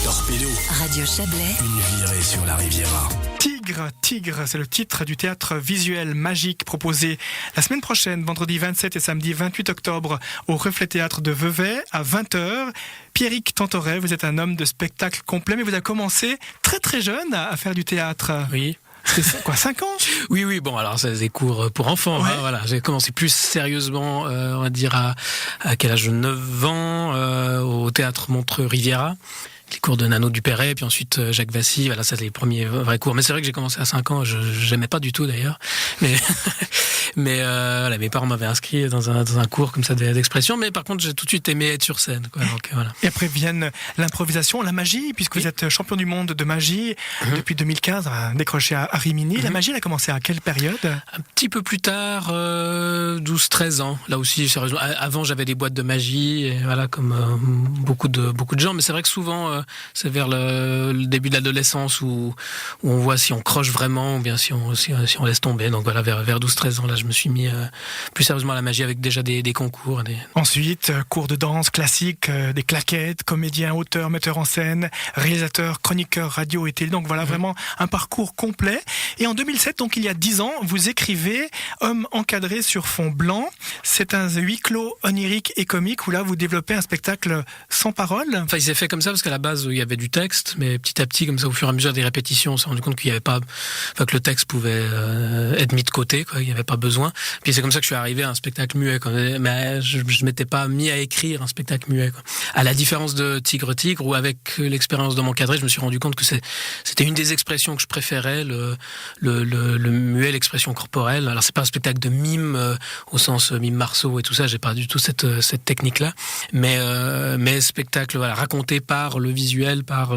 Torpedo. Radio Chablais. Une virée sur la Riviera. Tigre, c'est le titre du théâtre visuel magique proposé la semaine prochaine, vendredi 27 et samedi 28 octobre, au Reflet Théâtre de Vevey, à 20h. Pierrick Tantoret, vous êtes un homme de spectacle complet, mais vous avez commencé très très jeune à faire du théâtre. Oui. C'est quoi, 5 ans? Oui, bon, alors c'est des cours pour enfants, ouais. Hein, voilà. J'ai commencé plus sérieusement, on va dire à quel âge, 9 ans, au théâtre Montreux-Riviera. Les cours de Nano Dupéret, puis ensuite Jacques Vassy, voilà, ça c'est les premiers vrais cours. Mais c'est vrai que j'ai commencé à 5 ans, j'aimais pas du tout d'ailleurs. Mais voilà, mes parents m'avaient inscrit dans un cours comme ça d'expression, mais par contre j'ai tout de suite aimé être sur scène, quoi. Donc, voilà. Et après viennent l'improvisation, la magie, puisque vous êtes champion du monde de magie depuis 2015, décroché à Rimini. La magie, elle a commencé à quelle période? Un petit peu plus tard, 12-13 ans. Là aussi, sérieusement, avant j'avais des boîtes de magie, et voilà, comme beaucoup de gens, mais c'est vrai que souvent c'est vers le début de l'adolescence où on voit si on croche vraiment ou bien si on laisse tomber. Donc voilà, vers 12-13 ans, là je me suis mis plus sérieusement à la magie avec déjà des concours. Ensuite, cours de danse classique, des claquettes, comédien, auteur, metteur en scène, réalisateur, chroniqueur, radio et télé. Donc voilà, vraiment un parcours complet. Et en 2007, donc il y a 10 ans, vous écrivez Homme encadré sur fond blanc. C'est un huis clos onirique et comique où là vous développez un spectacle sans parole. Enfin, il s'est fait comme ça parce qu'à la base il y avait du texte, mais petit à petit, comme ça, au fur et à mesure des répétitions, on s'est rendu compte qu'il y avait pas, que le texte pouvait être mis de côté, quoi. Il n'y avait pas besoin. Puis c'est comme ça que je suis arrivé à un spectacle muet, quoi. Mais je m'étais pas mis à écrire un spectacle muet, quoi. À la différence de Tigre, où avec l'expérience de m'encadrer, je me suis rendu compte que c'était une des expressions que je préférais, le muet, l'expression corporelle. Alors c'est pas un spectacle de mime au sens mime Marceau et tout ça, j'ai pas du tout cette technique-là, mais spectacle, voilà, raconté par le visuel, par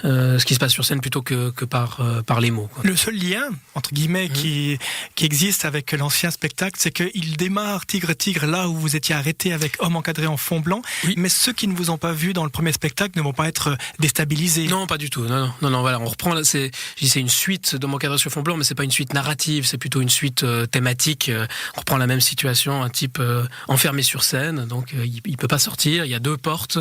ce qui se passe sur scène plutôt que par les mots, quoi. Le seul lien, entre guillemets, qui existe avec l'ancien spectacle, c'est qu'il démarre Tigre là où vous étiez arrêté avec Homme encadré en fond blanc, oui. Mais ceux qui ne vous ont pas vu dans le premier spectacle ne vont pas être déstabilisés. Non, pas du tout. Non, voilà, on reprend, c'est une suite d'Homme encadré sur fond blanc, mais c'est pas une suite narrative, c'est plutôt une suite thématique. On reprend la même situation, un type enfermé sur scène, donc il peut pas sortir, il y a 2 portes,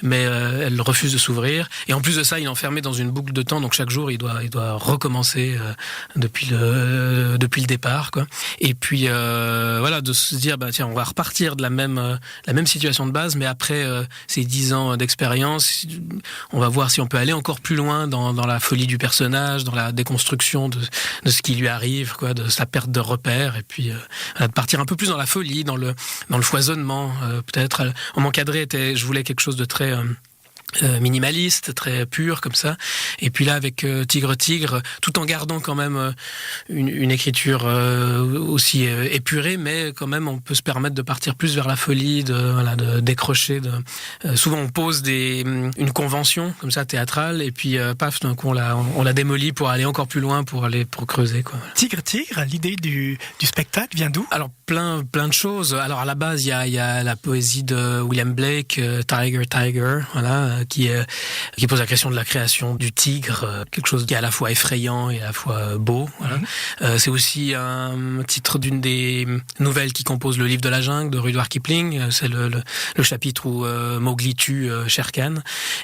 mais elle refuse de s'ouvrir. Et en plus de ça, il est enfermé dans une boucle de temps, donc chaque jour, il doit recommencer depuis le départ, quoi. Et puis voilà, de se dire, tiens, on va repartir de la même situation de base, mais après ces 10 ans d'expérience, on va voir si on peut aller encore plus loin dans la folie du personnage, dans la déconstruction de ce qui lui arrive, quoi, de sa perte de repères, et puis de partir un peu plus dans la folie, dans le foisonnement, peut-être. On m'encadrait, je voulais quelque chose de très minimaliste, très pur comme ça. Et puis là, avec Tigre, tout en gardant quand même une écriture aussi épurée, mais quand même on peut se permettre de partir plus vers la folie, de décrocher. Souvent on pose une convention comme ça théâtrale, et puis paf, d'un coup on la démolit pour aller encore plus loin, pour creuser, quoi. Tigre, l'idée du spectacle vient d'où? Alors plein de choses. Alors à la base il y a la poésie de William Blake, Tiger, voilà. Qui pose la question de la création du tigre, quelque chose qui est à la fois effrayant et à la fois beau. Voilà. C'est aussi un titre d'une des nouvelles qui composent le livre de la jungle de Rudyard Kipling. C'est le chapitre où Mowgli tue Shere Khan.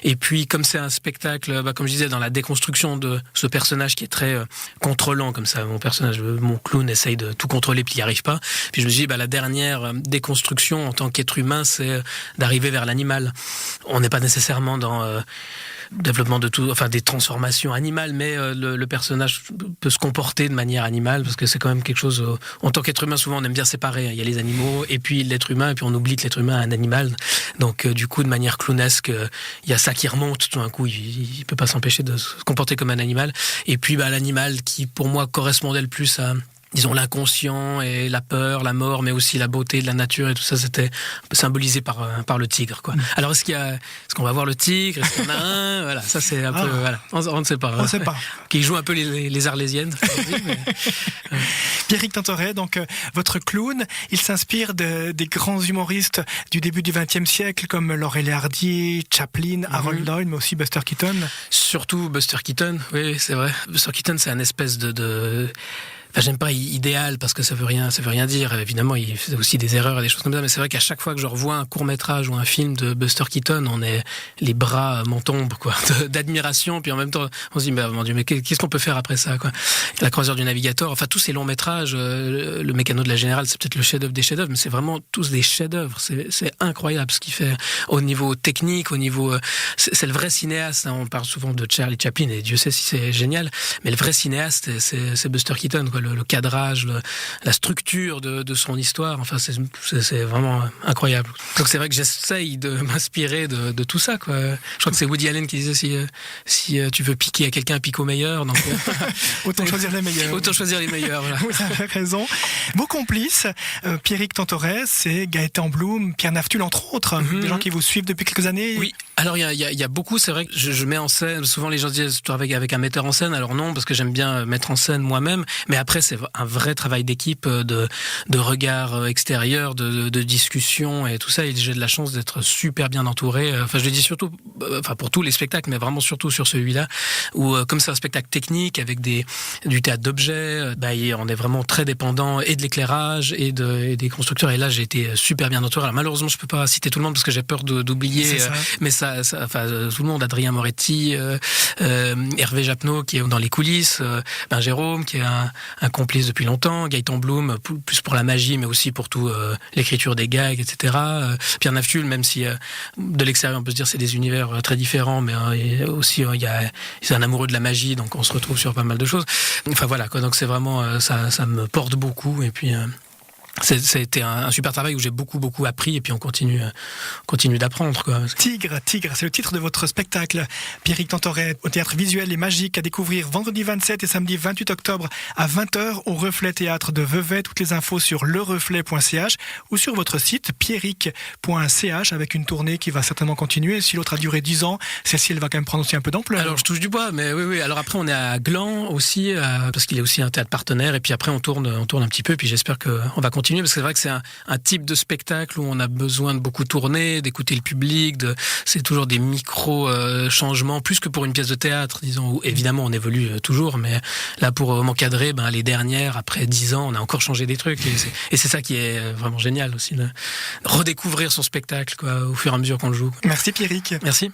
Et puis, comme c'est un spectacle, comme je disais, dans la déconstruction de ce personnage qui est très contrôlant, comme ça, mon clown essaye de tout contrôler puis il n'y arrive pas. Puis je me suis dit, la dernière déconstruction en tant qu'être humain, c'est d'arriver vers l'animal. On n'est pas nécessairement dans développement de tout, enfin des transformations animales, mais le personnage peut se comporter de manière animale, parce que c'est quand même quelque chose, en tant qu'être humain, souvent on aime bien séparer, il y a les animaux et puis l'être humain, et puis on oublie que l'être humain est un animal, donc du coup de manière clownesque, il y a ça qui remonte tout d'un coup, il peut pas s'empêcher de se comporter comme un animal, et puis l'animal qui pour moi correspondait le plus à, disons, l'inconscient et la peur, la mort, mais aussi la beauté de la nature et tout ça, c'était symbolisé par le tigre, quoi. Alors, est-ce qu'on va voir le tigre? Est-ce qu'il y en a un? Voilà, ça c'est un peu, voilà. On ne sait pas. On ne sait pas. Qui joue un peu les arlésiennes. Pierrick Tantoret, donc, votre clown, il s'inspire des grands humoristes du début du XXe siècle, comme Laurel et Hardy, Chaplin, Harold Lloyd, mais aussi Buster Keaton. Surtout Buster Keaton, oui, c'est vrai. Buster Keaton, c'est un espèce j'aime pas idéal parce que ça veut rien dire. Évidemment, il fait aussi des erreurs et des choses comme ça, mais c'est vrai qu'à chaque fois que je revois un court-métrage ou un film de Buster Keaton, les bras m'en tombent, quoi, d'admiration, puis en même temps, on se dit, mon Dieu, mais qu'est-ce qu'on peut faire après ça, quoi. La croisière du navigateur, enfin, tous ces longs métrages, le mécano de la Générale, c'est peut-être le chef-d'œuvre des chefs-d'œuvre, mais c'est vraiment tous des chefs-d'œuvre. C'est incroyable ce qu'il fait au niveau technique, au niveau, c'est le vrai cinéaste, hein. On parle souvent de Charlie Chaplin et Dieu sait si c'est génial, mais le vrai cinéaste, c'est Buster Keaton, quoi. Le cadrage, la structure de son histoire, enfin, c'est vraiment incroyable. Donc c'est vrai que j'essaye de m'inspirer de tout ça, quoi. Je crois que c'est Woody Allen qui disait si tu veux piquer à quelqu'un, pique au meilleur. Donc autant choisir les meilleurs. Autant choisir les meilleurs. Voilà. Vous avez raison. Vos complices, Pierrick Tantorès et Gaëtan Bloom, Pierre Naftul entre autres, des gens qui vous suivent depuis quelques années. Oui. Alors il y a beaucoup. C'est vrai que je mets en scène. Souvent les gens disent avec un metteur en scène. Alors non, parce que j'aime bien mettre en scène moi-même. Mais après c'est un vrai travail d'équipe, de regard extérieur, de discussion et tout ça. Et j'ai de la chance d'être super bien entouré. Enfin, je le dis surtout, pour tous les spectacles, mais vraiment surtout sur celui-là, où comme c'est un spectacle technique avec du théâtre d'objets, on est vraiment très dépendant et de l'éclairage et des constructeurs. Et là, j'ai été super bien entouré. Alors, malheureusement, je peux pas citer tout le monde parce que j'ai peur d'oublier. Mais tout le monde, Adrien Moretti, Hervé Japneau qui est dans les coulisses, Jérôme qui est un complice depuis longtemps, Gaëtan Bloom plus pour la magie, mais aussi pour tout l'écriture des gags, etc. Pierre Naftul, même si de l'extérieur on peut se dire c'est des univers très différents, mais aussi c'est un amoureux de la magie, donc on se retrouve sur pas mal de choses. Enfin voilà, quoi. Donc c'est vraiment ça me porte beaucoup et puis ça a été un super travail où j'ai beaucoup appris et puis on continue d'apprendre, quoi. Tigre, c'est le titre de votre spectacle. Pierrick Tantorès au théâtre visuel et magique à découvrir vendredi 27 et samedi 28 octobre à 20h au Reflet Théâtre de Vevey. Toutes les infos sur lereflet.ch ou sur votre site pierrick.ch avec une tournée qui va certainement continuer. Si l'autre a duré 10 ans, celle-ci elle va quand même prendre aussi un peu d'ampleur. Alors je touche du bois, mais oui. Alors après on est à Gland aussi parce qu'il est aussi un théâtre partenaire et puis après on tourne un petit peu et puis j'espère qu'on va continuer parce que c'est vrai que c'est un type de spectacle où on a besoin de beaucoup tourner, d'écouter le public, c'est toujours des micro-changements, plus que pour une pièce de théâtre, disons, où évidemment on évolue toujours, mais là pour m'encadrer, les dernières, après 10 ans, on a encore changé des trucs, et c'est ça qui est vraiment génial aussi, de redécouvrir son spectacle, quoi, au fur et à mesure qu'on le joue. Merci Pierrick. Merci.